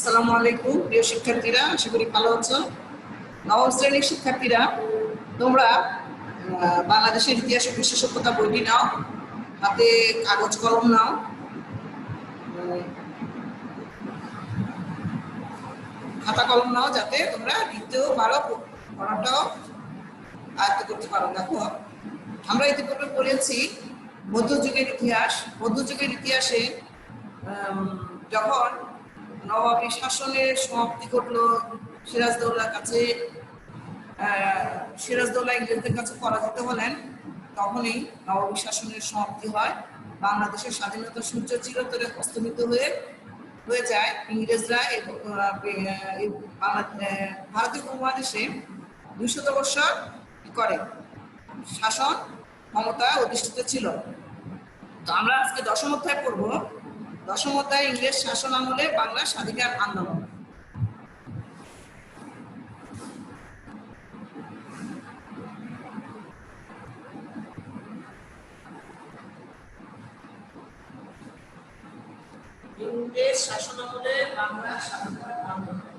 আসসালামু আলাইকুম প্রিয় শিক্ষার্থীরা, আশা করি ভালো আছো। নবম শ্রেণীর শিক্ষার্থীরা, তোমরা বাংলাদেশের ইতিহাস ও বিশ্ব সভ্যতা বইটি নাও, হাতে কাগজ কলম নাও, খাতা কলম নাও, যাতে তোমরা লিখতেও পারো, পড়াটাও আয়ত্ত করতে পারো। দেখো, আমরা ইতিপূর্বে পড়েছি মধ্যযুগের ইতিহাস। মধ্যযুগের ইতিহাসে যখন নবাবী শাসনের সমাপ্তি ঘটলো, সিরাজদৌল্লার কাছে সিরাজদৌল্লা ইংরেজদের কাছে পরাজিত হলেন, তখনই নবাবী শাসনের সমাপ্তি হয়। বাংলাদেশের স্বাধীনতার সূর্য চিরতরে অস্তমিত হয়ে যায়। ইংরেজরা ভারতীয় উপমহাদেশে 200 বছর করে শাসন ক্ষমতা অধিষ্ঠিত ছিল। তো আমরা আজকে দশম অধ্যায় পড়বো। দশম অধ্যায় ইংরেজ শাসন আমলে বাংলা স্বাধিকার আন্দোলন। ইংরেজ শাসন আমলে বাংলা স্বাধিকার আন্দোলন।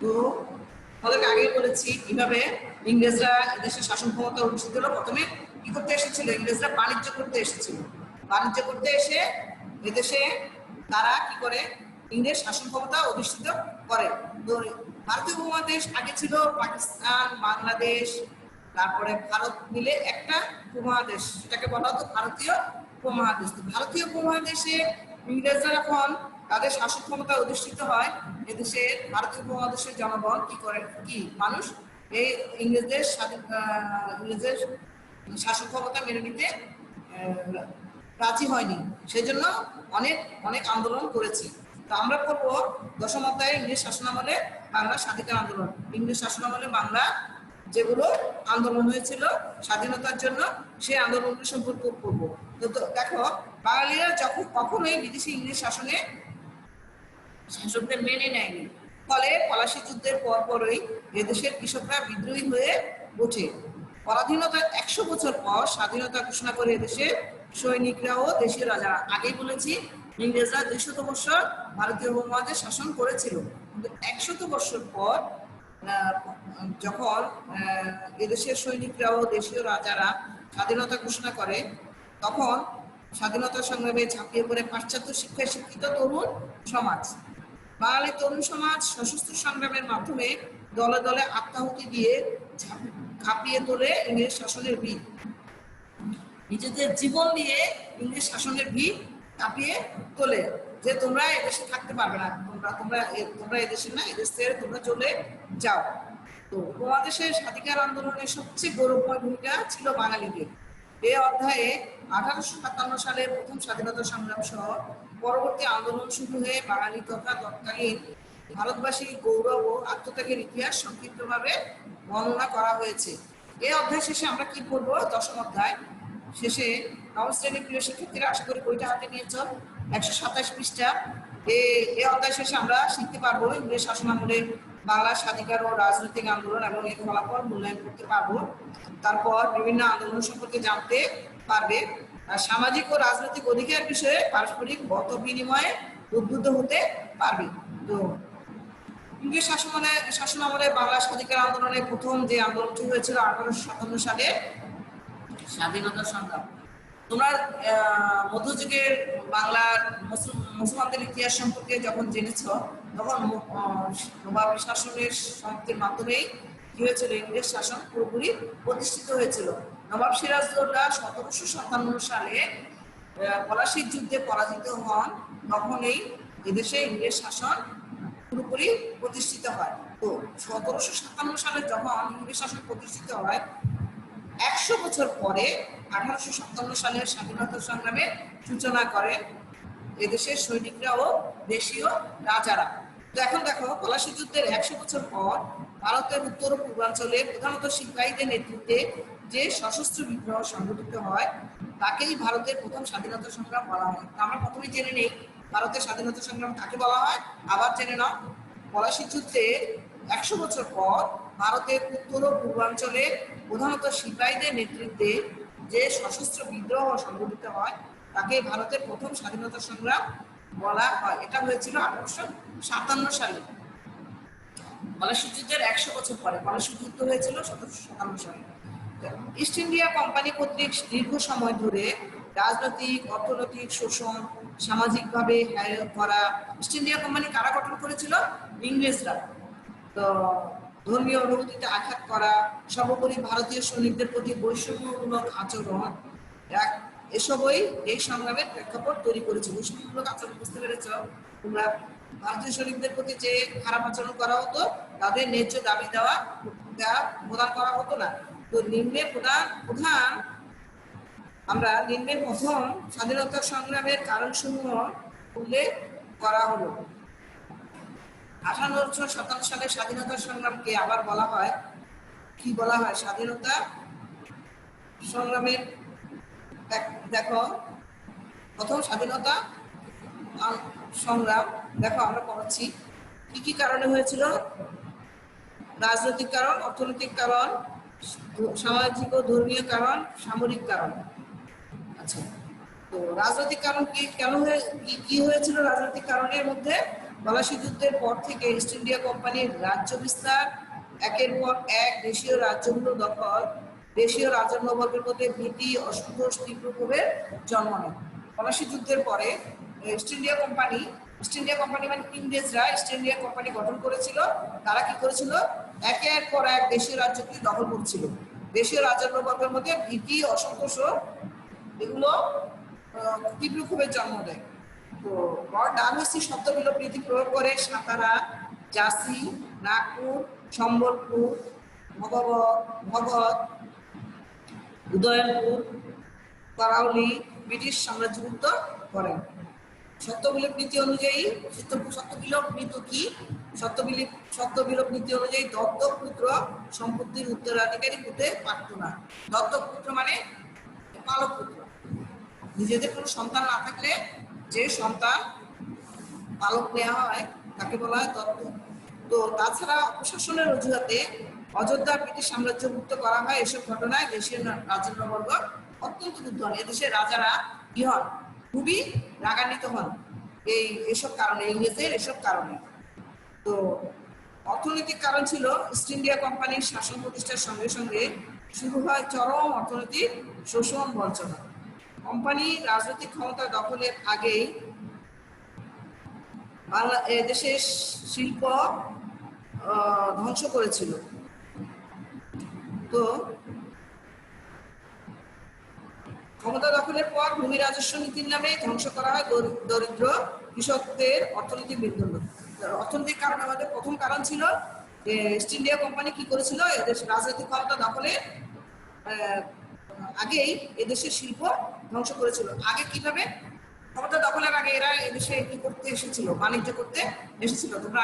তো আমাদেরকে আগে বলেছি কিভাবে ইংরেজরা এদেশে শাসন ক্ষমতা অধিষ্ঠিত হলো। প্রথমে কি করতে এসেছিল? ইংরেজরা বাণিজ্য করতে এসেছিল। বাণিজ্য করতে এসে এদেশে তারা কি করে? ইংরেজ শাসন ক্ষমতা অধিষ্ঠিত করে। তো ভারতীয় উপমহাদেশ আগে ছিল পাকিস্তান, বাংলাদেশ, তারপরে ভারত মিলে একটা উপমহাদেশ, সেটাকে বলা হতো ভারতীয় উপমহাদেশ। তো ভারতীয় উপমহাদেশে ইংরেজরা যখন তাদের শাসন ক্ষমতা অধিষ্ঠিত হয়, এদেশের ভারতীয় উপমহাদেশের জনগণ কি করে? মানুষ এই ইংরেজদের শাসন ক্ষমতা মেনে নিতে রাজি হয়নি। সেই জন্য অনেক অনেক আন্দোলন করেছে। তো আমরা পড়বো দশম অধ্যায়ে ইংরেজ শাসনামলে বাংলা স্বাধিকার আন্দোলন। ইংরেজ শাসনামলে বাংলা যেগুলো আন্দোলন হয়েছিল স্বাধীনতার জন্য, সেই আন্দোলনগুলো সম্পর্কে পড়বো। তো দেখো, বাঙালিরা যখন কখনোই বিদেশি ইংরেজ শাসকদের মেনে নেয়নি। ফলে পলাশী যুদ্ধের পরপরই এদেশের কৃষকরা বিদ্রোহী হয়ে ওঠে। পরাধীনতার 100 বছর পর স্বাধীনতা ঘোষণা করে এদেশের সৈনিকরা ও দেশীয় রাজারা। আগেই বলেছি, ইংরেজরা 200 বছর ভারতীয় উপমহাদেশ শাসন করেছিল, কিন্তু 100 বছর পর যখন এদেশের সৈনিকরা ও দেশীয় রাজারা স্বাধীনতা ঘোষণা করে, তখন স্বাধীনতা সংগ্রামে ঝাঁপিয়ে পড়ে পাশ্চাত্য শিক্ষায় শিক্ষিত তরুণ সমাজ। বাঙালি তরুণ সমাজ সশস্ত্র সংগ্রামের মাধ্যমে দলে দলে আত্মাহুতি দিয়ে ঝাঁপিয়ে তোলে ইংরেজ শাসনের ভিত। নিজেদের জীবন দিয়ে ইংরেজ শাসনের ভিত কাঁপিয়ে তোলে, যে তোমরা এদেশে থাকতে পারবে না, তোমরা এদেশে না, এদেশ ছেড়ে তোমরা চলে যাও। তো উপমহাদেশের স্বাধিকার আন্দোলনের সবচেয়ে গৌরবময় ভূমিকা ছিল বাঙালিদের। এই অধ্যায়ে 1857 সালে প্রথম স্বাধীনতা সংগ্রাম সহ পরবর্তী আন্দোলন শুরু হয়ে বাঙালি তথা তৎকালীন ভারতবাসীর গৌরব ও আত্মত্যাগের ইতিহাস সংক্ষিপ্তভাবে বর্ণনা করা হয়েছে। এই অধ্যায় শেষে আমরা কি পড়বো? দশম অধ্যায় শেষে নবম শ্রেণীর প্রিয় শিক্ষার্থীরা, আশা করি বইটা হাতে নিয়েছ, 127 পৃষ্ঠা। এই অধ্যায় শেষে আমরা শিখতে পারবো ইংরেজ শাসনামলে বাংলা স্বাধিকার ও রাজনৈতিক আন্দোলন এবং এর ফলাফল মূল্যায়ন করতে পারবো। তারপর বিভিন্ন আন্দোলন সম্পর্কে জানতে পারবে। সামাজিক ও রাজনৈতিক অধিকার বিষয়ে পারস্পরিক মত বিনিময়ে উদ্বুদ্ধ হতে পারবে। তো ইংরেজ শাসনামলে বাংলা স্বাধিকার আন্দোলনের প্রথম যে আন্দোলনটি হয়েছিল 1857 সালে স্বাধীনতা সংগ্রাম। তোমরা মধ্যযুগের বাংলার মুসলমানদের ইতিহাস সম্পর্কে যখন জেনেছ, তখন নবাবী শাসনের সমাপ্তির মাধ্যমেই কি হয়েছিল? ইংরেজ শাসন পুরোপুরি প্রতিষ্ঠিত হয়েছিল। নবাব সিরাজদৌল্লা 1757 সালে পলাশীর যুদ্ধে পরাজিত হন, তখনই এদেশে ইংরেজ শাসন পুরোপুরি প্রতিষ্ঠিত হয়। তো 1757 সালে যখন ইংরেজ শাসন প্রতিষ্ঠিত হয়, 100 বছর পরে 1857 সালের স্বাধীনতা সংগ্রামের সূচনা করেন এদেশের সৈনিকরা ও দেশীয় রাজারা। তো এখন দেখো, পলাশী যুদ্ধের 100 বছর পর ভারতের উত্তর ও পূর্বাঞ্চলে প্রধানত সিপাহীদের নেতৃত্বে যে সশস্ত্র বিদ্রোহ সংঘটিত হয় তাকেই ভারতের প্রথম স্বাধীনতা সংগ্রাম বলা হয়। আমরা প্রথমেই জেনে নেই ভারতের স্বাধীনতা সংগ্রাম কাকে বলা হয়, আবার জেনে নাও। পলাশী যুদ্ধের 100 বছর পর ভারতের উত্তর ও পূর্বাঞ্চলে প্রধানত সিপাহীদের নেতৃত্বে যে সশস্ত্র বিদ্রোহ সংঘটিত হয় তাকে ভারতের প্রথম স্বাধীনতা সংগ্রাম বলা হয়। এটা হয়েছিল 1857 সালে। পলাশী যুদ্ধের 100 বছর পরে পলাশী যুদ্ধ হয়েছিল 1757 সালে। ইস্ট ইন্ডিয়া কোম্পানি কর্তৃক দীর্ঘ সময় ধরে রাজনৈতিক, অর্থনৈতিক শোষণ, সামাজিকভাবে হেয় করা। ইস্ট ইন্ডিয়া কোম্পানি কারা গঠন করেছিল? ইংরেজরা। তো ধর্মীয় অনুভূতিতে আঘাত করা, সর্বোপরি ভারতীয় সৈনিকদের প্রতি বৈষম্যমূলক আচরণ, এসবই এই সংগ্রামের প্রেক্ষাপট তৈরি করেছিল। বৈষম্যমূলক আচরণ বুঝতে পেরেছ তোমরা? ভারতীয় সৈনিকদের প্রতি যে খারাপ আচরণ করা হতো, তাদের ন্যায্য দাবি দেওয়া প্রদান করা হতো না। তো নিম্নের প্রধান আমরা নিম্নের প্রথম স্বাধীনতা সংগ্রামের কারণসমূহ উল্লেখ করা হলো। 1857 সালে স্বাধীনতা সংগ্রামকে আবার বলা হয়, কি বলা হয়? স্বাধীনতা সংগ্রামের দেখো, প্রথম স্বাধীনতা সংগ্রাম দেখো আমরা পড়াচ্ছি কি কি কারণে হয়েছিল। রাজনৈতিক কারণ, অর্থনৈতিক কারণ, সামাজিক ও ধর্মীয় কারণ, সামরিক কারণ। আচ্ছা, তো রাজনৈতিক কারণ কি হয়েছিল? রাজনৈতিক কারণের মধ্যে পলাশী যুদ্ধের পর থেকে ইস্ট ইন্ডিয়া কোম্পানির রাজ্য বিস্তার, একের পর এক দেশীয় রাজ্যগুলো দখল, দেশীয় রাজন্যবর্গের মধ্যে ভীতি, অসন্তোষ, তীব্র ক্ষোভের জন্ম নেয়। পলাশী যুদ্ধের পরে ইস্ট ইন্ডিয়া কোম্পানি মানে ইংরেজরা ইস্ট ইন্ডিয়া কোম্পানি গঠন করেছিল। তারা কি করেছিল? একের পর এক দেশীয় রাজ্যকে দখল করছিল। দেশীয় রাজন্যবর্গের মধ্যে ভীতি, অসন্তোষ এগুলো তীব্র ক্ষোভের জন্ম দেয়। তো লর্ড ডালহৌসি শব্দ বিলোপ নীতি প্রয়োগ করে সাতারা, ঝাঁসি, নাগপুর, সম্বলপুর, ভগৎ, উদয়নপুর, কারাউলি ব্রিটিশ সাম্রাজ্যভুক্ত করেন। সত্যবিলোপ নীতি অনুযায়ী সত্যবিলোপ নীতি অনুযায়ী দত্তক পুত্র সম্পত্তির উত্তরাধিকারী হতে পারত না। দত্তক পুত্র মানে পালক পুত্র। নিজেদের কোনো সন্তান না থাকলে যে সন্তান পালক নেওয়া হয় তাকে বলা হয় দত্তক। তো তাছাড়া প্রশাসনের অজুহাতে অযোধ্যা ব্রিটিশ সাম্রাজ্যভুক্ত করা হয়। এসব ঘটনায় দেশের রাজন্যবর্গ অত্যন্ত ক্রুদ্ধ হন। এদেশের রাজারা কি হন? খুবই রাগান্বিত হন এসব কারণে, ইংরেজদের এসব কারণে। তো অর্থনৈতিক কারণ ছিল ইস্ট ইন্ডিয়া কোম্পানির শাসন প্রতিষ্ঠার সঙ্গে সঙ্গে শুরু হয় চরম অর্থনৈতিক শোষণ, বঞ্চনা। কোম্পানি রাজনৈতিক ক্ষমতা দখলের আগেই দেশের শিল্প ধ্বংস করেছিল। তো ক্ষমতা দখলের পর ভূমি রাজস্ব নীতির নামে ধ্বংস করা হয় দরিদ্র কৃষকদের অর্থনৈতিক মেরুদণ্ড। অর্থনৈতিক কারণ আমাদের প্রথম কারণ ছিল যে ইস্ট ইন্ডিয়া কোম্পানি কি করেছিল? এদের রাজনৈতিক ক্ষমতা দখলে আগেই এদেশের শিল্প ধ্বংস করেছিল। আগে কিভাবে? ক্ষমতা দখলের আগে এরা এদেশে কি করতে এসেছিল? বাণিজ্য করতে এসেছিল। তোমরা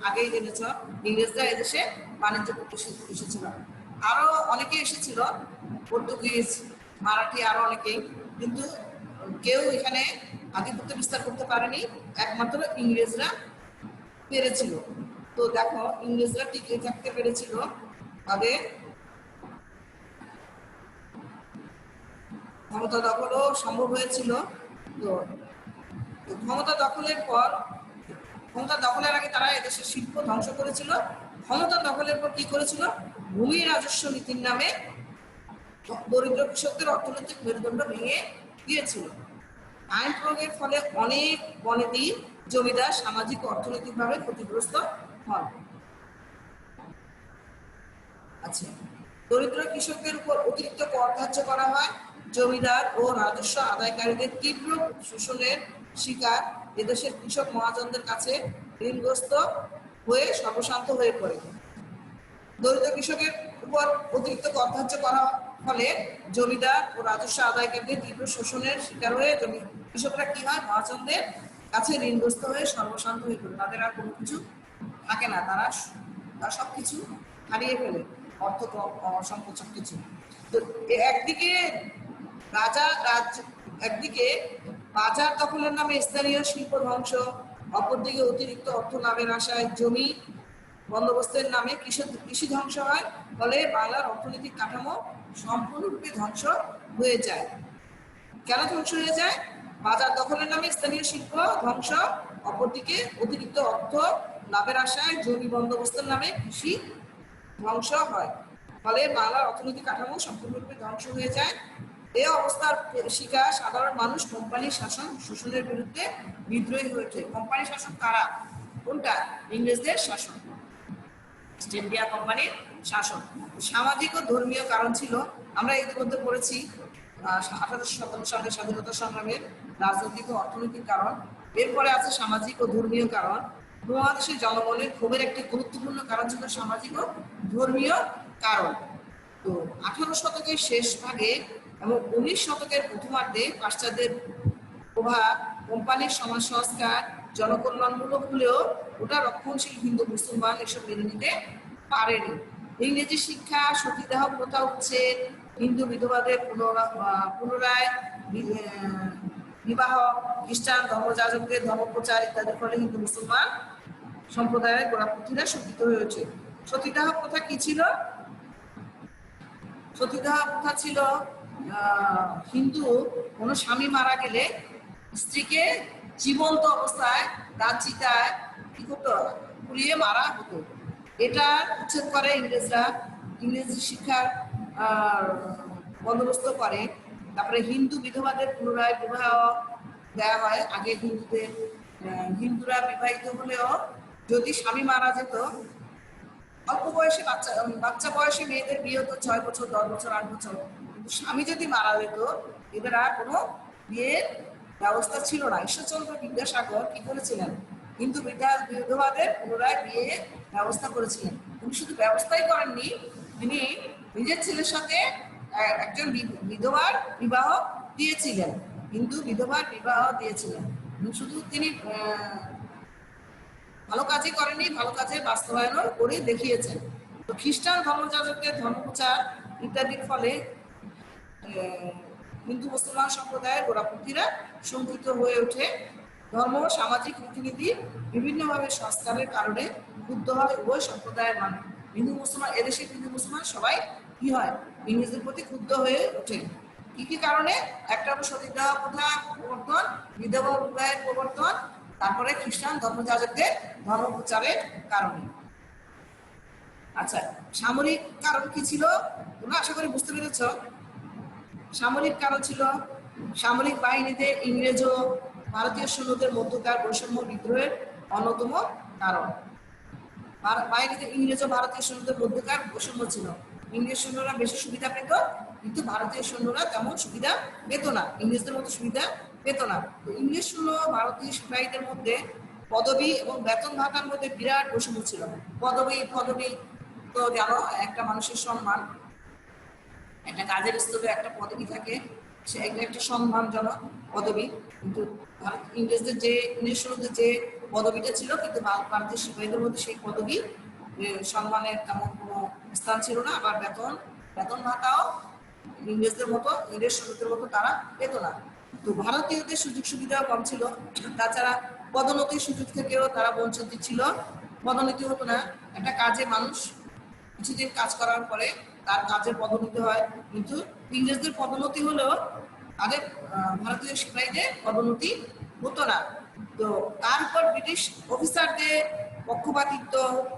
আগেই জেনেছ ইংরেজরা এদেশে বাণিজ্য করতে এসেছিল। আরো অনেকে এসেছিল, পর্তুগিজ, মারাঠি, আরো অনেকেই, কিন্তু কেউ এখানে আধিপত্য বিস্তার করতে পারেনি। একমাত্র ইংরেজরা পেরেছিল। তো দেখো, ইংরেজরা টিকে থাকতে পেরেছিল, তাদের ক্ষমতা দখলও সম্ভব হয়েছিল। তো ক্ষমতা দখলের আগে তারা এদেশের শিল্প ধ্বংস করেছিল। ক্ষমতা দখলের পর কি করেছিল? ভূমি রাজস্ব নীতির নামে দরিদ্র কৃষকদের অর্থনৈতিক মেরুদণ্ড ভেঙে দিয়েছিল। আইন প্রয়োগের ফলে অনেক বনেদি জমিদার সামাজিক ও অর্থনৈতিকভাবে ক্ষতিগ্রস্ত হন। আচ্ছা, দরিদ্র কৃষকদের উপর অতিরিক্ত কর ধার্য করা হয়। জমিদার ও রাজস্ব আদায়কারীদের তীব্র শোষণের শিকার এদেশের কৃষক মহাজনদের কাছে ঋণগ্রস্ত হয়ে সর্বশান্ত হয়ে পড়ে। দরিদ্র কৃষকের উপর অতিরিক্ত কর ধার্য করা ফলে জমিদার ও রাজস্ব আদায়কারীদের তীব্র শোষণের শিকার হয়ে কৃষকরা কি হয়, মহাজনদের কাছে ঋণগ্রস্ত হয়ে সর্বশান্ত হয়ে পড়ে। তাদের আর কোনো কিছু থাকে না, তারা সবকিছু হারিয়ে ফেলে, অর্থ সম্পদ সবকিছু। তো একদিকে একদিকে বাজার দখলের নামে স্থানীয় শিল্প ধ্বংস, অপরদিকে অতিরিক্ত অর্থ লাভের আশায় জমি বন্দোবস্তের নামে কৃষি ধ্বংস হয়। ফলে বাংলার অর্থনৈতিক কাঠামো সম্পূর্ণরূপে ধ্বংস হয়ে যায়। কেন ধ্বংস হয়ে যায়? বাজার দখলের নামে স্থানীয় শিল্প ধ্বংস, অপরদিকে অতিরিক্ত অর্থ লাভের আশায় জমি বন্দোবস্তের নামে কৃষি ধ্বংস হয়। ফলে বাংলার অর্থনৈতিক কাঠামো সম্পূর্ণরূপে ধ্বংস হয়ে যায়। এই অবস্থার শিকার সাধারণ মানুষ কোম্পানির শাসন শোষণের বিরুদ্ধে বিদ্রোহী হয়ে ওঠে। কোম্পানি শাসন কারা? কোনটা? ইংরেজদের শাসন, ইস্ট ইন্ডিয়া কোম্পানির শাসন। সামাজিক ও ধর্মীয় কারণ ছিল, আমরা ইতিমধ্যে পড়েছি 1857 সালের স্বাধীনতা সংগ্রামের রাজনৈতিক ও অর্থনৈতিক কারণ। এরপরে আছে সামাজিক ও ধর্মীয় কারণ। উপমহাদেশের জনগণের ক্ষোভের একটি গুরুত্বপূর্ণ কারণ ছিল সামাজিক ও ধর্মীয় কারণ। তো 18 শতকের শেষ ভাগে এবং 19 শতকের প্রথমার্ধে পাশ্চাত্যের প্রভাব কোম্পানির সমাজ সংস্কার জনকল্যাণমূলক হলেও ওটা রক্ষণশীল হিন্দু মুসলমান এসব মেনে নিতে পারেনি। ইংরেজি শিক্ষা, সতীদাহ প্রথা উচ্ছেদ, হিন্দু বিধবাদের পুনরায় বিবাহ, খ্রিস্টান ধর্মযাজকদের ধর্মপ্রচার ইত্যাদির ফলে হিন্দু মুসলমান সম্প্রদায়ের গোড়াপন্থীরা শোষিত হয়ে ওঠে। সতীদাহ প্রথা কি ছিল? সতীদাহ প্রথা ছিল হিন্দু কোনো স্বামী মারা গেলে স্ত্রীকে জীবন্ত অবস্থায় তার চিতায় কি করতো, পুড়িয়ে মারা হতো। এটা উচ্ছেদ করে ইংরেজরা, ইংরেজি শিক্ষার বন্দোবস্ত করে। তারপরে হিন্দু বিধবাদের পুনরায় বিবাহ দেওয়া হয়। আগে হিন্দুরা বিবাহিত হলেও যদি স্বামী মারা যেত, অল্প বয়সে বাচ্চা বয়সে মেয়েদের বিয়ে হতো 6 বছর, 10 বছর, 8 বছর। কিন্তু স্বামী যদি মারা যেত, এদের আর কোনো বিয়ের ব্যবস্থা ছিল না। ঈশ্বরচন্দ্র বিদ্যাসাগর কি করেছিলেন? হিন্দু বিধবাদের পুনরায় বিয়ে ব্যবস্থা করেছিলেন। তিনি শুধু ব্যবস্থাই করেননি, তিনি নিজের ছেলের সাথে একজন বিধবার বিবাহ দিয়েছিলেন, হিন্দু বিধবার বিবাহ দিয়েছিলেন। শুধু তিনি ভালো কাজই করেনি, ভালো কাজের বাস্তবায়নও করে দেখিয়েছেন। তো খ্রিস্টান ধর্মযাজকদের ধর্মপ্রচার ইত্যাদির ফলে হিন্দু মুসলমান সম্প্রদায়ের গোড়াপন্থীরা শঙ্কিত হয়ে ওঠে। ধর্ম ও সামাজিক রীতিনীতি বিভিন্নভাবে সংস্কারের কারণে ক্ষুব্ধ হয় উভয় সম্প্রদায়ের মানুষ। হিন্দু মুসলমান, এদেশের হিন্দু মুসলমান সবাই কি হয়, ইংরেজদের প্রতি ক্ষুব্ধ হয়ে ওঠে। কি কি কারণে? একটা হলো সতীদাহ প্রথা প্রবর্তন, বিধবা বিবাহের প্রবর্তন, তারপরে খ্রিস্টান ধর্মযাজকদের ধর্মপ্রচারের কারণে। আচ্ছা, সামরিক কারণ কি ছিল? তোমরা আশা করি বুঝতে পেরেছ। সামরিক কারণ ছিল সামরিক বাহিনীতে ইংরেজ ও ভারতীয় সৈন্যদের মধ্যকার বৈষম্য বিদ্রোহের অন্যতম কারণ। বাহিনীতে ইংরেজ ও ভারতীয় সৈন্যদের মধ্যকার বৈষম্য ছিল। ইংরেজ সৈন্যরা বেশি সুবিধা পেত, কিন্তু ভারতীয় সৈন্যরা তেমন সুবিধা পেত না, ইংরেজদের মতো সুবিধা পেত না। ইংরেজ সৈন্য ভারতীয় সিপাহীদের মধ্যে পদবি এবং বেতন ভাতার মধ্যে বিরাট বৈষম্য ছিল। পদবি তো জানো, একটা মানুষের সম্মান, একটা কাজের স্তরে একটা পদবি থাকে, সে একটা সম্মানজনক পদবি। কিন্তু ইংরেজ সৈন্যদের যে পদবিটা ছিল, কিন্তু ভারতীয় সিপাহীদের মধ্যে সেই পদবি সম্মানের তেমন কোনো স্থান ছিল না। আবার বেতন ভাতাও ইংরেজ সৈন্যদের মতো তারা পেত না। তো ভারতীয়দের সুযোগ সুবিধাও কম ছিল। তাছাড়া পদোন্নতির সুযোগ থেকেও তারা বঞ্চিত ছিল। পদোন্নতি হতো না। একটা কাজে মানুষ কিছুদিন কাজ করার পরে তার কাজের পদোন্নতি হয়, কিন্তু ইংরেজদের পদোন্নতি হলেও তাদের ভারতীয় সিপাহীদের পদোন্নতি হতো না। তো তারপর ব্রিটিশ অফিসারদের পক্ষপাতিত্ব,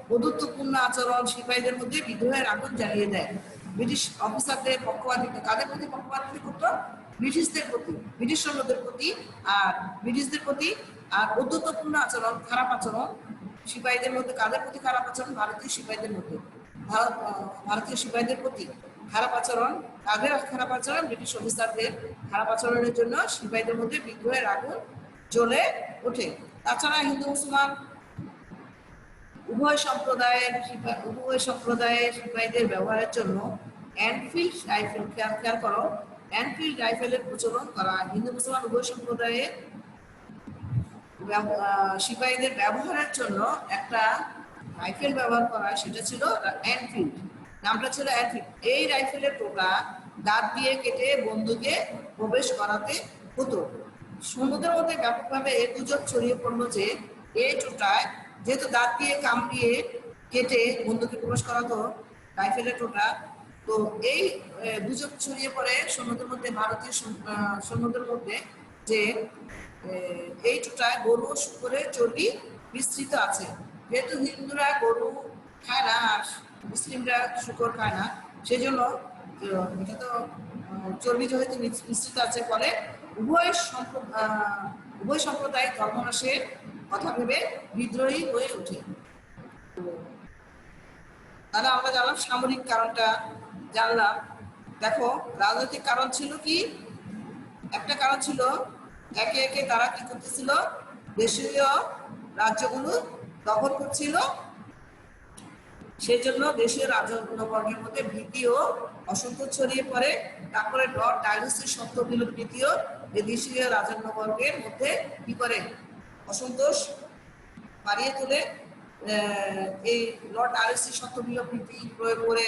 বন্ধুত্বপূর্ণ আচরণ সিপাহীদের মধ্যে বিদ্রোহের আগুন জ্বালিয়ে দেয়। ব্রিটিশ অফিসারদের পক্ষপাতিত্ব, কাদের প্রতি পক্ষপাতিত্ব করতো? ব্রিটিশদের প্রতি, ব্রিটিশ সৈন্যদের প্রতি। আর ব্রিটিশদের প্রতি আর বন্ধুত্বপূর্ণ আচরণ, খারাপ আচরণ সিপাহীদের মধ্যে। কাদের প্রতি খারাপ আচরণ? ভারতীয় সিপাহীদের মধ্যে। ভারতীয় সিপাহীদের প্রতি খারাপ আচরণ, কাদের খারাপ আচরণ? ব্রিটিশ অফিসারদের খারাপ আচরণের জন্য সিপাহীদের মধ্যে বিদ্রোহের আগুন জ্বলে ওঠে। তাছাড়া হিন্দু মুসলমান উভয় সম্প্রদায়ের সিপাহীদের ব্যবহারের জন্য এনফিল্ড রাইফেল, খেয়াল করো, এনফিল্ড রাইফেলের প্রচলন করা হিন্দু মুসলমান উভয় সম্প্রদায়ে সিপাহীদের ব্যবহারের জন্য একটা রাইফেল ব্যবহার করা হয়, সেটা ছিল এনফিল্ড, নামটা ছিল এনফিল্ড। এই রাইফেলের টোকা দাঁত দিয়ে কেটে বন্দুকে প্রবেশ করাতে হতো। সমুদ্রের মধ্যে ব্যাপকভাবে এই গুজব ছড়িয়ে পড়লো যে এই টোটায় যেহেতু দাঁত দিয়ে কামড়িয়ে কেটে বন্দুকে প্রবেশ করাতো রাইফেলের টোটা, তো এই গুজব ছড়িয়ে পড়ে সৈন্যদের মধ্যে, ভারতীয় সৈন্যদের মধ্যে, যে এই টোটায় গরু ও শুকরের চর্বি বিস্তৃত আছে। যেহেতু হিন্দুরা গরু খায় না আর মুসলিমরা শুকর খায় না, সেই জন্য এটা তো চর্বি যেহেতু মিশ্রিত আছে, ফলে উভয় সম্প্রদায় ধর্মনাশের কথা ভেবে বিদ্রোহী হয়ে ওঠে। তাহলে আমরা জানলাম সামরিক কারণটা জানলাম। দেখো রাজনৈতিক কারণ ছিল কি, একটা কারণ ছিল একে একে তারা কি করতেছিল, দেশীয় রাজ্যগুলো দখল করছিল, সেই জন্য দেশীয় রাজবর্গের মধ্যে ভীতি ও অসন্তোষ ছড়িয়ে পড়ে। তারপরে লর্ড ডায়াগনোসিস সত্যবিলোপ নীতিও এই দেশীয় রাজবর্গের মধ্যে কি করে, অসন্তোষ বাড়িয়ে তোলে। এই লর্ড ডায়াগনোসিস সত্যবিলোপ নীতি প্রয়োগ করে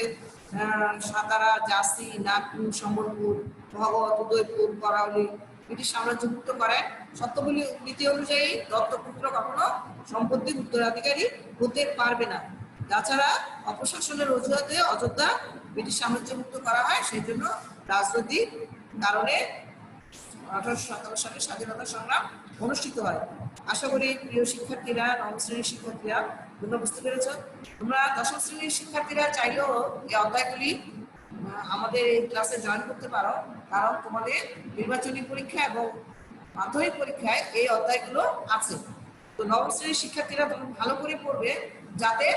সাতারা, ঝাঁসি, নাগপুর, সম্বলপুর, ভগৎ, উদয়পুর, করাউলি ব্রিটিশ সাম্রাজ্যভুক্ত করায়। সত্যবিলোপ নীতি অনুযায়ী দত্তপুত্র কখনো সম্পত্তির উত্তরাধিকারী হতে পারবে না। তাছাড়া অপশাসনের অজুহাতে অযোধ্যা ব্রিটিশ সাম্রাজ্যভুক্ত করা হয়, সেই জন্য রাজনৈতিক কারণে 1857 সালে স্বাধীনতা সংগ্রাম অনুষ্ঠিত হয়। আশা করি প্রিয় শিক্ষার্থীরা, নবম শ্রেণীর শিক্ষার্থীরা তোমরা বুঝতে পেরেছ। তোমরা দশম শ্রেণীর শিক্ষার্থীরা চাইলেও এই অধ্যায়গুলি আমাদের এই ক্লাসে জয়েন করতে পারো, কারণ তোমাদের নির্বাচনী পরীক্ষা এবং মাধ্যমিক পরীক্ষায় এই অধ্যায়গুলো আছে। তো নবম শ্রেণীর শিক্ষার্থীরা তোমরা ভালো করে পড়বে, যাতে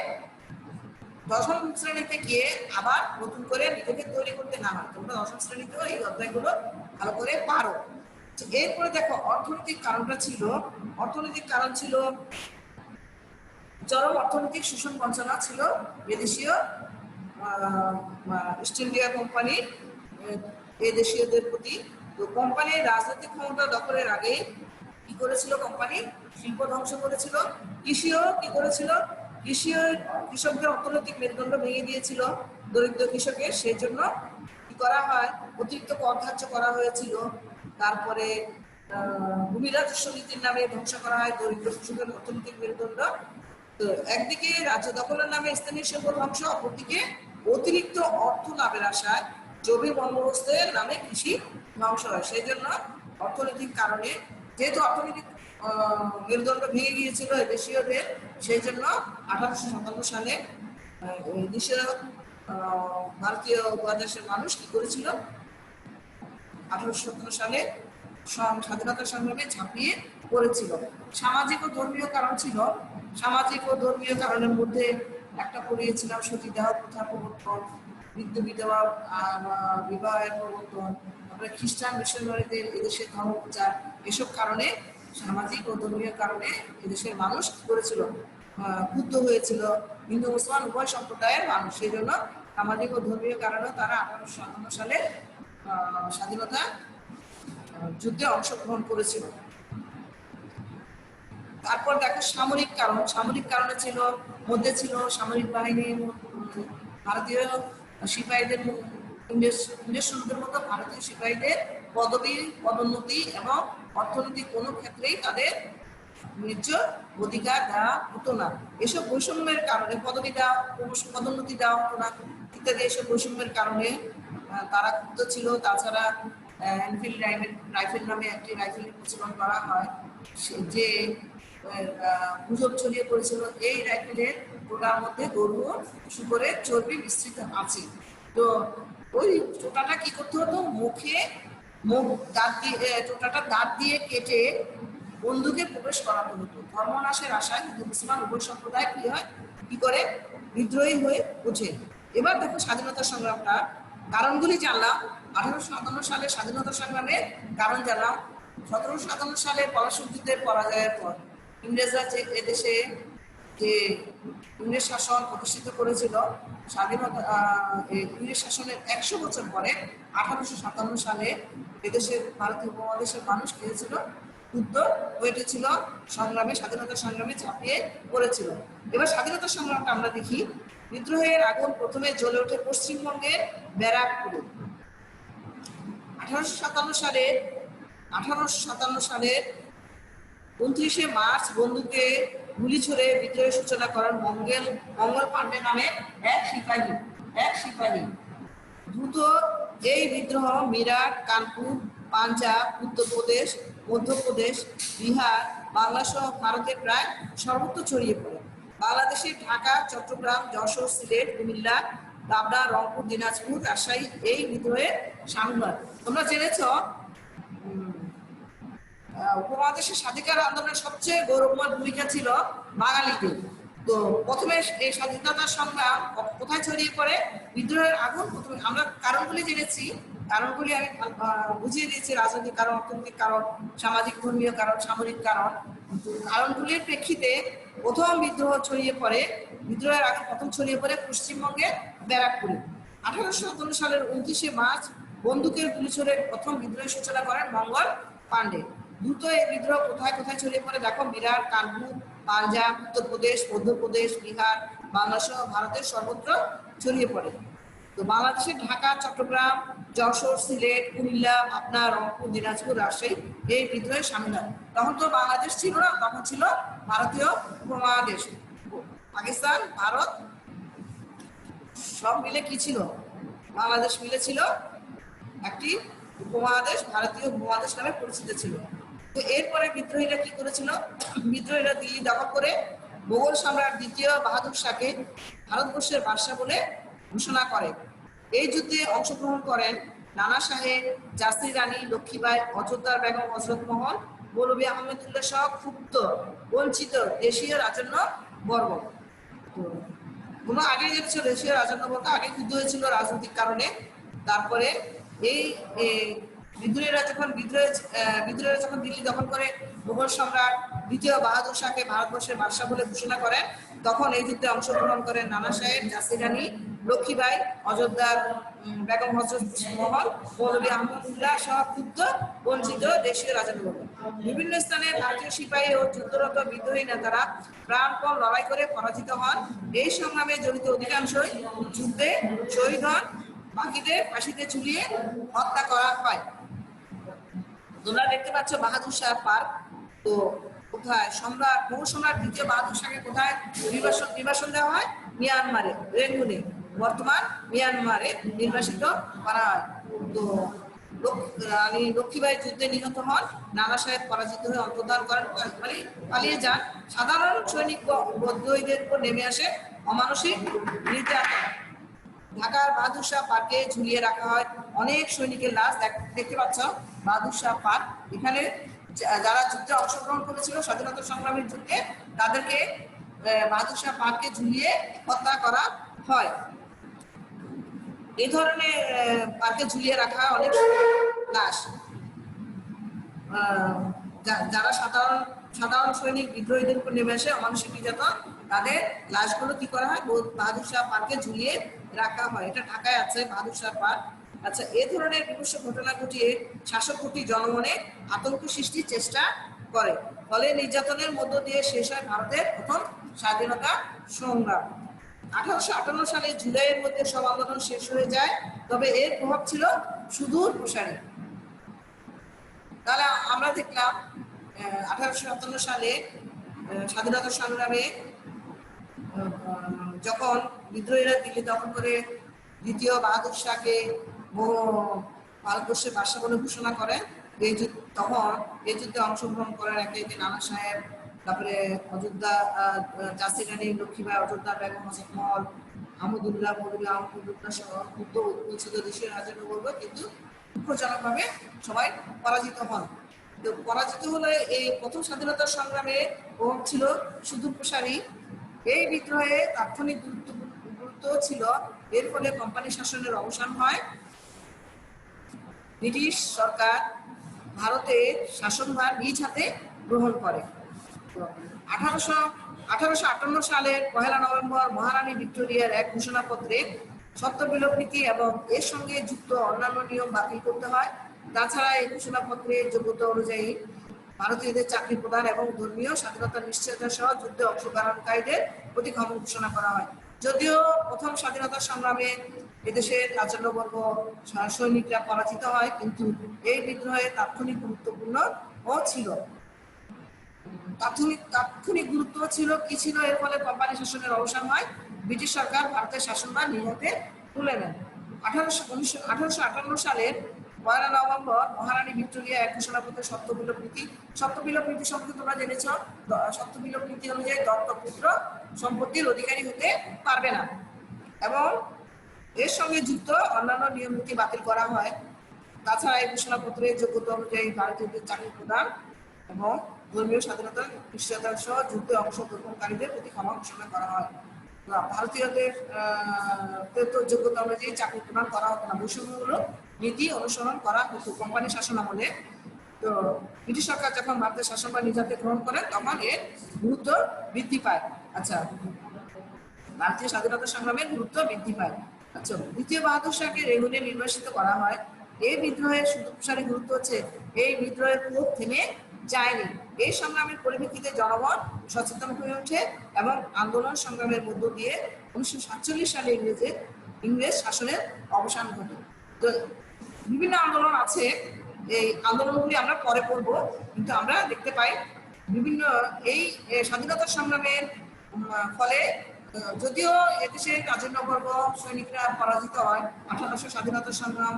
দশম শ্রেণীতে গিয়ে আবার নতুন করে নিজেকে তৈরি করতে না হয়। তোমরা দশম শ্রেণীতেও এই অধ্যায়গুলো ভালো করে পারো। এরপরে দেখো অর্থনৈতিক কারণটা ছিল, অর্থনৈতিক কারণ ছিল চরম অর্থনৈতিক শোষণ বঞ্চনা ছিল বিদেশীয় ইস্ট ইন্ডিয়া কোম্পানি এই দেশীয়দের প্রতি। তো কোম্পানির রাজনৈতিক ক্ষমতা দখলের আগে কি করেছিল, কোম্পানি শিল্প ধ্বংস করেছিল, কৃষিও কি করেছিল, কৃষকদের অর্থনৈতিক মেরুদণ্ড ভেঙে দিয়েছিল দরিদ্র কৃষকের, সেই জন্য কি করা হয়, অতিরিক্ত কর ধার্য করা হয়েছিল। তারপরে ভূমি রাজস্ব নীতির নামে ধ্বংস করা হয় দরিদ্র কৃষকের অর্থনৈতিক মেরুদণ্ড। তো একদিকে রাজ্য দখলের নামে স্থানীয় শিল্প ধ্বংস, অপরদিকে অতিরিক্ত অর্থ লাভের আশায় জমি বন্দোবস্তের নামে কৃষি ধ্বংস হয়। সেই জন্য অর্থনৈতিক কারণে, যেহেতু অর্থনৈতিক মেরুদণ্ড ভেঙে গিয়েছিল দেশীয়দের, সেই জন্য 1857 সালে দেশীয় ভারতীয় উপমহাদেশের মানুষ কি করেছিল, 1857 সালে স্বাধীনতা সংগ্রামে ঝাঁপিয়ে পড়েছিল। সামাজিক ও ধর্মীয় কারণ ছিল, সামাজিক ও ধর্মীয় কারণের মধ্যে একটা পড়িয়েছিলাম সতীদাহ প্রথার প্রবর্তন, বৃদ্ধ বিধবা বিবাহের প্রবর্তন, তারপরে খ্রিস্টান মিশনারিদের এদেশের ধর্ম প্রচার, এসব কারণে সামাজিক ও ধর্মীয় কারণে এদেশের মানুষ কি করেছিল, ক্ষুব্ধ হয়েছিল, হিন্দু মুসলমান উভয় সম্প্রদায়ের মানুষ। সেই জন্য সামাজিক ও ধর্মীয় কারণে তারা 1857 সালে স্বাধীনতা যুদ্ধে অংশগ্রহণ করেছিল। তারপর দেখো সামরিক কারণ, সামরিক কারণে ছিল মধ্যে ছিল সামরিক বাহিনী, ভারতীয় সিপাহীদের, ইংরেজ সৈন্যদের মতো ভারতীয় সিপাহীদের পদবী, পদোন্নতি এবং অর্থনৈতিক কোনো ক্ষেত্রেই তাদের ন্যায্য অধিকার দেওয়া হতো না। এসব বৈষম্যের কারণে পদবী দেওয়া, পদোন্নতি দেওয়া হতো না ইত্যাদি, এসব বৈষম্যের কারণে তারা ক্ষুব্ধ ছিল। তাছাড়া এনফিল্ড রাইফেল নামে একটি রাইফেলের প্রচলন করা হয়, যে গুজব ছড়িয়ে পড়েছিল এই রাইফেলের টোটার মধ্যে গরু ও শুকরের চর্বি মিশ্রিত আছে। তো ওই টোটাটা কি করতে হতো, টোটাটা দাঁত দিয়ে কেটে বন্দুকে প্রবেশ করানো হতো। ধর্মনাশের আশায় হিন্দু মুসলমান উভয় সম্প্রদায় কি হয়, কি করে, বিদ্রোহী হয়ে ওঠে। এবার দেখো স্বাধীনতা সংগ্রামটা কারণগুলি জানলাম। 1857 সালে স্বাধীনতা সংগ্রামের কারণ জানলাম। 1757 সালে পলাশী যুদ্ধের পরাজয়ের পর ইংরেজরা যে এদেশে যে ইংরেজ শাসন প্রতিষ্ঠিত করেছিল, স্বাধীনতা ইংরেজ শাসনের 100 বছর পরে 1857 সালে এদেশের ভারতীয় উপমহাদেশের মানুষ কি হয়েছিল, যুদ্ধ হয়েছিল, সংগ্রামে, স্বাধীনতা সংগ্রামে ঝাঁপিয়ে পড়েছিল। এবার স্বাধীনতা সংগ্রামটা আমরা দেখি। বিদ্রোহের আগুন প্রথমে জ্বলে ওঠে পশ্চিমবঙ্গের ব্যারাকপুরে। 1857 সালের 29শে মার্চ বন্দুকে গুলি ছুড়ে বিদ্রোহের সূচনা করেন মঙ্গল পান্ডে নামে এক সিপাহী। দ্রুত এই বিদ্রোহ মিরাট, কানপুর, পাঞ্জাব, উত্তরপ্রদেশ, মধ্যপ্রদেশ, বিহার, বাংলা সহ ভারতের প্রায় সর্বত্র ছড়িয়ে পড়ে। বাংলাদেশের ঢাকা, চট্টগ্রাম, যশোর, সিলেট, কুমিল্লা, পাবনা, রংপুর, দিনাজপুর, রাজশাহী এই বিদ্রোহের সামিল হয়। তোমরা জেনেছ উপমহাদেশের স্বাধিকার আন্দোলনের সবচেয়ে গৌরবময় ভূমিকা ছিল বাঙালিদের। তো প্রথমে এই স্বাধীনতা সংগ্রাম কোথায় ছড়িয়ে পড়ে? বিদ্রোহের আগুন প্রথমে আমরা কারণগুলি জেনেছি, কারণগুলি আমি বুঝিয়ে দিয়েছি, রাজনৈতিক কারণ, অর্থনৈতিক কারণ, সামাজিক ধর্মীয় কারণ, সামরিক কারণ। কারণগুলির প্রেক্ষিতে প্রথম বিদ্রোহ ছড়িয়ে পড়ে, বিদ্রোহের আগুন প্রথম ছড়িয়ে পড়ে পশ্চিমবঙ্গের ব্যারাকপুরে। 1857 সালের 29শে মার্চ বন্দুকের গুলি ছুড়ে প্রথম বিদ্রোহের সূচনা করেন মঙ্গল পান্ডে। দ্রুত এই বিদ্রোহ কোথায় কোথায় ছড়িয়ে পড়ে দেখো, মিরাট, কানপুর, পাঞ্জাব, উত্তরপ্রদেশ, মধ্যপ্রদেশ, বিহার, বাংলা সহ ভারতের সর্বত্র ছড়িয়ে পড়ে। তো বাংলাদেশের ঢাকা, চট্টগ্রাম, যশোর, সিলেট, কুমিল্লা, পাবনা, রংপুর, দিনাজপুর, রাজশাহী এই বিদ্রোহে সামিল হয়। তখন তো বাংলাদেশ ছিল না, তখন ছিল ভারতীয় উপমহাদেশ। পাকিস্তান, ভারত সব মিলে কি ছিল, বাংলাদেশ মিলে ছিল একটি উপমহাদেশ, ভারতীয় উপমহাদেশ নামে পরিচিত ছিল। তো এরপরে বিদ্রোহীরা কি করেছিল? বিদ্রোহীরা দিল্লি দখল করে মোগল সম্রাট দ্বিতীয় বাহাদুর শাহকে ভারতবর্ষের বাদশা বলে ঘোষণা করে। এই যুদ্ধে অংশগ্রহণ করেন নানা সাহেব, ঝাঁসি রানী লক্ষ্মীবাই, অযোধ্যার বেগম হযরত মহল, মৌলভী আহমেদুল্লাহ সহ ক্ষুব্ধ বঞ্চিত দেশীয় রাজন্য বর্গ। কোনো আগে যেটা ছিল দেশীয় রাজন্য বর্গ, আগে যুদ্ধ হয়েছিল রাজনৈতিক কারণে। তারপরে এই বিদ্রোহীরা যখন দিল্লি দখল করে মুঘল সম্রাট দ্বিতীয় বাহাদুর শাহকে ভারতবর্ষের বাদশা বলে ঘোষণা করেন, তখন এই যুদ্ধে অংশগ্রহণ করেন নানা সাহেব, ঝাঁসি রানী লক্ষ্মীবাই, অযোধ্যার বেগম হযরত মহল, মৌলভী আহমদুল্লাহ সহ ক্ষুব্ধ বঞ্চিত দেশীয় রাজনৈতিক। বিভিন্ন স্থানে ভারতীয় সিপাহী ও যুদ্ধরত বিদ্রোহী নেতারা প্রাণপণ লড়াই করে পরাজিত হন। এই সংগ্রামে জড়িত অধিকাংশই যুদ্ধে শহীদ হন, বাকিদের ফাঁসিতে ঝুলিয়ে হত্যা করা হয়। তোমরা দেখতে পাচ্ছ বাহাদুর শাহ পার্ক। তো কোথায় মুঘল সম্রাট দ্বিতীয় বাহাদুর শাহকে কোথায় নির্বাসন দেওয়া হয়? মিয়ানমারে, রেঙ্গুনে, বর্তমান মিয়ানমারে নির্বাসিত করা হয়। তো রানী লক্ষ্মীবাই যুদ্ধে নিহত হন, নানা সাহেব পরাজিত হয়ে অন্তর্ধান করেন, পালিয়ে যান। সাধারণ সৈনিক বিদ্রোহীদের উপর নেমে আসে অমানসিক নির্যাতন। ঢাকার বাহাদুর শাহ পার্কে ঝুলিয়ে রাখা হয় অনেক সৈনিকের লাশ। দেখতে পাচ্ছ বাহাদুর শাহ পার্ক। এখানে যারা যুদ্ধে অংশগ্রহণ করেছিল স্বাধীনতা সংগ্রামের যুদ্ধে, তাদেরকে বাহাদুর শাহ পার্কে ঝুলিয়ে হত্যা করা হয়। এই ধরনের পার্কে ঝুলিয়ে রাখা অনেক লাশ। যারা সাধারণ সৈনিক বিদ্রোহীদের উপর নেমে আসে অমানসিক নির্যাতন, তাদের লাশগুলো কি করা হয়? বাহাদুর শাহ পার্কে ঝুলিয়ে রাখা হয়। এটা ঢাকায় আছে বাহাদুর শাহ পার্ক। আচ্ছা, এই ধরনের বিভৎস ঘটনা ঘটিয়ে শাসক কোটি জনমনে আতঙ্ক সৃষ্টির চেষ্টা করে। ফলে নির্যাতনের মধ্য দিয়ে শেষ হয় ভারতের প্রথম স্বাধীনতা সংগ্রাম। 1858 সালে জুলাইয়ের মধ্যে সব আন্দোলন শেষ হয়ে যায়, তবে এর প্রভাব ছিল সুদূর প্রসারী। তাহলে আমরা দেখলাম 1857 সালে স্বাধীনতা সংগ্রামে যখন বিদ্রোহীরা দিল্লি দখল করে দ্বিতীয় বাহাদুর শাহকে ভারতবর্ষের বাদশা বলে ঘোষণা করেন, তখন এই যুদ্ধে অংশগ্রহণ করেন একে নানা সাহেব, তারপরে অযোধ্যা ঝাঁসি রানী লক্ষ্মীবাই, অযোধ্যা বেগম হযরত মহল, আহমদুল্লাহ, মৌলভী আহমদুল্লাহ সহ ক্ষুব্ধ বঞ্চিত দেশীয় রাজনৈতিক, কিন্তু দুঃখজনকভাবে সবাই পরাজিত হন। তো পরাজিত হলে এই প্রথম স্বাধীনতা সংগ্রামে প্রভাব ছিল সুদূর প্রসারী। এই বিদ্রোহে তাৎক্ষণিক গুরুত্ব ছিল। এর ফলে কোম্পানি শাসনের অবসান হয়। ব্রিটিশ সরকার ভারতের শাসনভার নিজ হাতে গ্রহণ করে। 1800 1858 সালের 1 নভেম্বর মহারানী ভিক্টোরিয়ার এক ঘোষণাপত্রে সত্ত্ব বিলোপ নীতি এবং এর সঙ্গে যুক্ত অন্যান্য নিয়ম বাতিল করতে হয়। তাছাড়া এই ঘোষণাপত্রের যোগ্যতা অনুযায়ী ভারতীয়দের চাকরি প্রদান এবং ধর্মীয় স্বাধীনতা নিশ্চয়তা সহ যুদ্ধে অংশগ্রহণকারীদের প্রতি ক্ষমা ঘোষণা করা হয়। যদিও প্রথম স্বাধীনতা সংগ্রামে এদেশের আচার্যবর্গ সৈনিকরা পরাজিত হয়, কিন্তু এই বিদ্রোহে তাৎক্ষণিক গুরুত্বপূর্ণ ও ছিল। তাৎক্ষণিক গুরুত্ব ছিল কি ছিল? এর ফলে কোম্পানি শাসনের অবসান হয়, ব্রিটিশ সরকার ভারতের শাসনভার নিজ হাতে তুলে নেন। 1858 সালের 1 নভেম্বর মহারানী ভিক্টোরিয়া এক ঘোষণাপত্রে সত্ত্ব বিলোপ নীতি সম্পর্কে তোমরা জেনেছ। সত্ত্ব বিলোপ নীতি অনুযায়ী দত্তপুত্র সম্পত্তির অধিকারী হতে পারবে না এবং এর সঙ্গে যুক্ত অন্যান্য নিয়ম নীতি বাতিল করা হয়। তাছাড়া এই ঘোষণাপত্রের যোগ্যতা অনুযায়ী ভারতীয়দের চাকরি প্রদান এবং ধর্মীয় স্বাধীনতা নিশ্চয়তা সহ যুদ্ধে অংশগ্রহণকারীদের প্রতি ক্ষমা ঘোষণা করা হয়। ভারতীয়দের তো যোগ্যতা অনুযায়ী চাকরি প্রদান করা হতো না, বৈষম্যমূলক নীতি অনুসরণ করা হতো কোম্পানি শাসন আমলে। তো ব্রিটিশ সরকার যখন ভারতের শাসনভার নিজ হাতে গ্রহণ করে তখন এর গুরুত্ব বৃদ্ধি পায়। আচ্ছা, ভারতীয় স্বাধীনতা সংগ্রামের গুরুত্ব বৃদ্ধি পায়। আচ্ছা, দ্বিতীয় বাহাদুর শাহকে রেগুনে নির্বাসিত করা হয়। এই বিদ্রোহের সুদূরপ্রসারী গুরুত্ব হচ্ছে এই বিদ্রোহের ক্ষোভ থেমে যায়নি। এই সংগ্রামের পরিপ্রেক্ষিতে জনগণ সচেতন হয়ে ওঠে এবং আন্দোলন সংগ্রামের মধ্য দিয়ে 1947 সালে ইংরেজ শাসনের অবসান ঘটে। তো বিভিন্ন আন্দোলন আছে, এই আন্দোলনগুলি আমরা পরে পড়ব, কিন্তু আমরা দেখতে পাই বিভিন্ন এই স্বাধীনতা সংগ্রামের ফলে যদিও এদেশে রাজন্যবর্গ সৈনিকরা পরাজিত হয়, 1800 স্বাধীনতা সংগ্রাম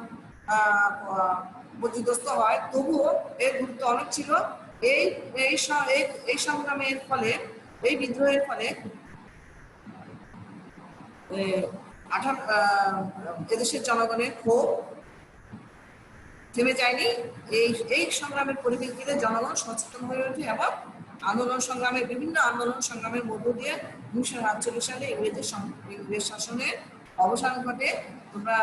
পর্যদস্ত হয়, তবুও এর গুরুত্ব অনেক ছিল। এই সংগ্রামের ফলে, এই বিদ্রোহের ফলে এদেশের জনগণের ক্ষোভ থেমে যায়নি। এই সংগ্রামের পরিপ্রেক্ষিতে জনগণ সচেতন হয়ে ওঠে এবং বিভিন্ন আন্দোলন সংগ্রামের মধ্য দিয়ে 1948 সালে ইংরেজ শাসনের অবসান ঘটে। তোমরা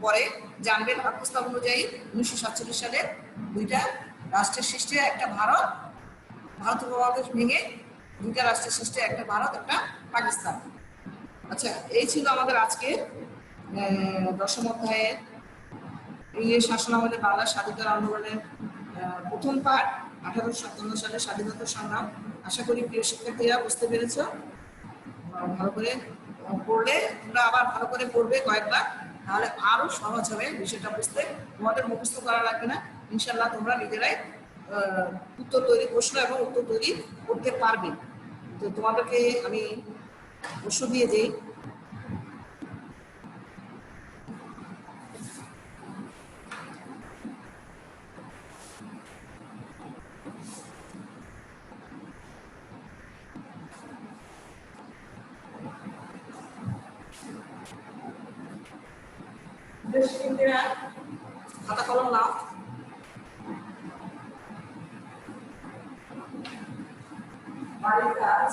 পরে জানবে ভারত প্রস্তাব অনুযায়ী 1947 সালে দুইটা রাষ্ট্রের সৃষ্টি, একটা ভারত উপমহাদেশ ভেঙে দুইটা রাষ্ট্রের সৃষ্টি, একটা ভারত, একটা পাকিস্তান। আচ্ছা, এই ছিল আমাদের আজকে 10ম অধ্যায়ের ইংরেজ শাসন আমলে বাংলার স্বাধীনতা আন্দোলনের প্রথম পাঠ, 1857 সালের স্বাধীনতা সংগ্রাম। আশা করি প্রিয় শিক্ষার্থীরা বুঝতে পেরেছ। ভালো করে পড়লে, তোমরা আবার ভালো করে পড়বে কয়েকবার, তাহলে আরো সহজ হবে বিষয়টা বুঝতে। তোমাদের মুখস্থ করা লাগবে না, ইনশাল্লাহ তোমরা নিজেরাই প্রশ্ন এবং উত্তর তৈরি করতে পারবে। তো তোমাদেরকে আমি প্রশ্ন দিয়ে দিই। খাতা কলম নাও। বাড়ির কাজ,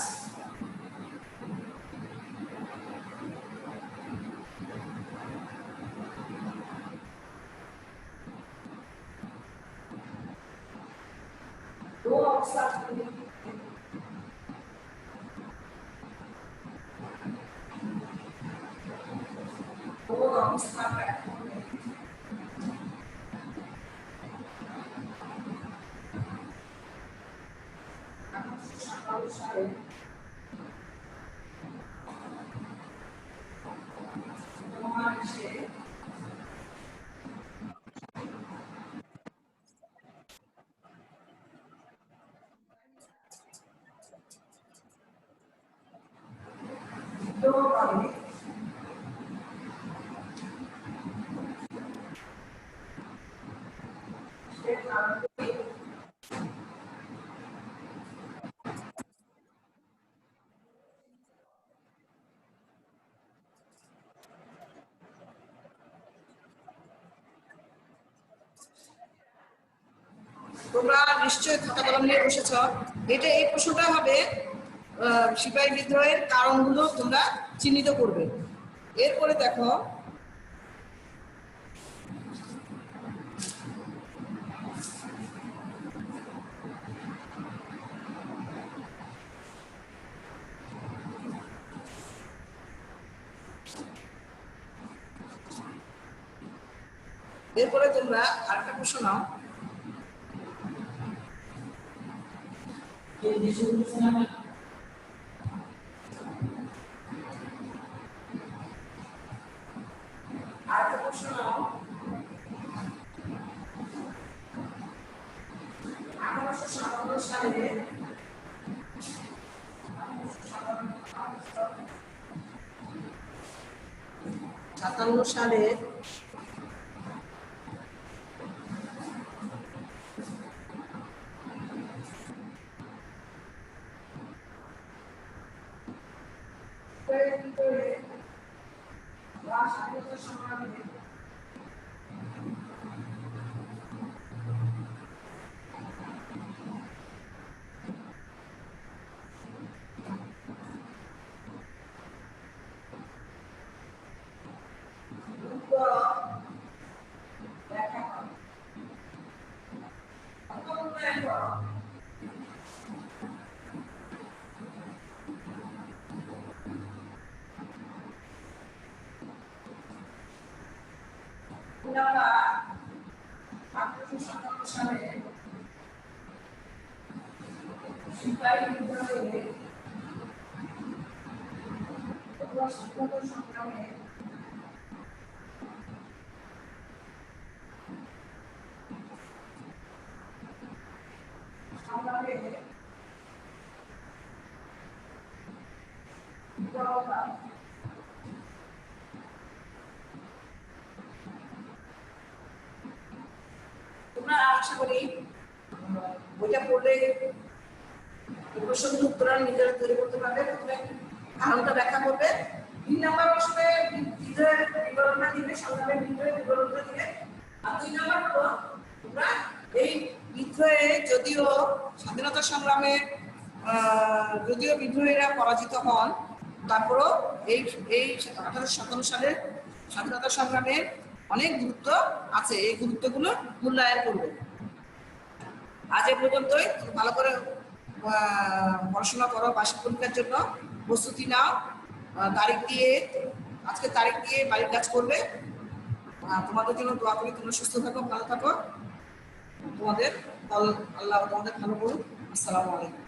তোমরা নিশ্চয়ই খাতা কলম নিয়ে বসেছ। এই প্রশ্নটা হবে সিপাহী বিদ্রোহের কারণগুলো তোমরা চিহ্নিত করবে। এরপরে দেখো, এরপরে তোমরা আরেকটা প্রশ্ন নাও। আরেকটা প্রশ্ন নাও। 1857 সালে 57 সালে স্বাধীনতা সংগ্রামে সিপাহী বিদ্রোহে স্বাধীনতা সংগ্রামে তোমরা আশা করি বইটা পড়লে প্রশ্নের উত্তর নিজেরা তৈরি করতে পারবে। কারণটা ব্যাখ্যা করবে। 2 নম্বর প্রশ্নে বিদ্রোহের বিবরণটা দিবে, সংগ্রামের বিদ্রোহের বিবরণটা দিবে। আর 2 নম্বর হলো তোমরা এই বিদ্রোহে যদিও স্বাধীনতা সংগ্রামে যদিও বিদ্রোহীরা পরাজিত হন, তারপরও এই 1857 সালের স্বাধীনতা সংগ্রামের অনেক গুরুত্ব আছে। এই গুরুত্বগুলো মূল্যায়ন করবে। আজ এ পর্যন্তই। ভালো করে পড়াশোনা করো, বার্ষিক পরীক্ষার জন্য প্রস্তুতি নাও। তারিখ দিয়ে আজকে তারিখ দিয়ে বাড়ির কাজ করবে। তোমাদের জন্য দোয়া করি, তোমরা সুস্থ থাকো, ভালো থাকো। তোমাদের আল্লাহ তোমাদের ভালো করুন। আসসালামু আলাইকুম।